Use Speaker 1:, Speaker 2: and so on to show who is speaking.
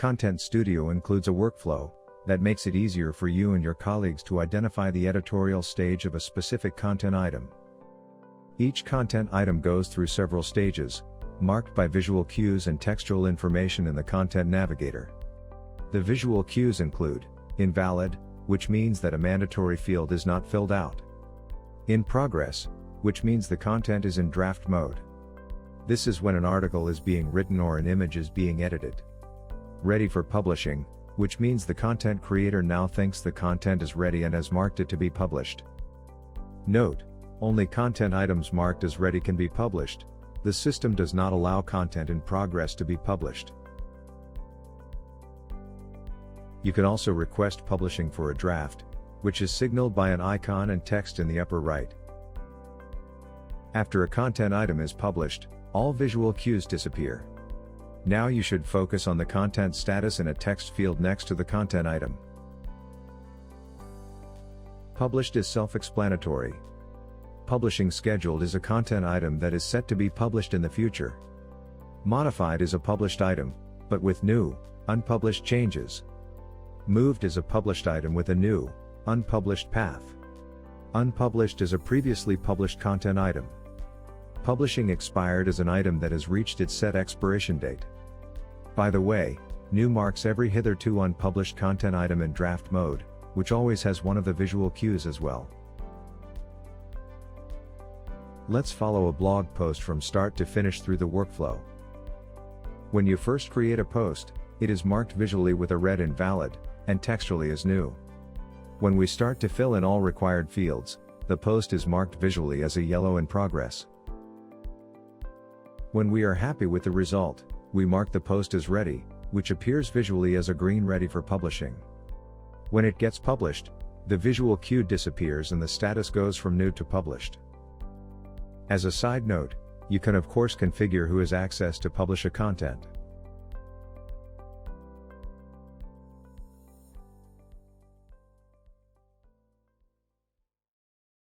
Speaker 1: Content Studio includes a workflow that makes it easier for you and your colleagues to identify the editorial stage of a specific content item. Each content item goes through several stages, marked by visual cues and textual information in the Content Navigator. The visual cues include invalid, which means that a mandatory field is not filled out. In progress, which means the content is in draft mode. This is when an article is being written or an image is being edited. Ready for publishing, which means the content creator now thinks the content is ready and has marked it to be published. Note: only content items marked as ready can be published. The system does not allow content in progress to be published. You can also request publishing for a draft, which is signaled by an icon and text in the upper right. After a content item is published, all visual cues disappear. Now you should focus on the content status in a text field next to the content item. Published is self-explanatory. Publishing scheduled is a content item that is set to be published in the future. Modified is a published item, but with new, unpublished changes. Moved is a published item with a new, unpublished path. Unpublished is a previously published content item. Publishing expired is an item that has reached its set expiration date. By the way, new marks every hitherto unpublished content item in draft mode, which always has one of the visual cues as well. Let's follow a blog post from start to finish through the workflow. When you first create a post, it is marked visually with a red invalid, and textually as new. When we start to fill in all required fields, the post is marked visually as a yellow in progress. When we are happy with the result, we mark the post as ready, which appears visually as a green ready for publishing. When it gets published, the visual cue disappears and the status goes from new to published. As a side note, you can of course configure who has access to publish a content.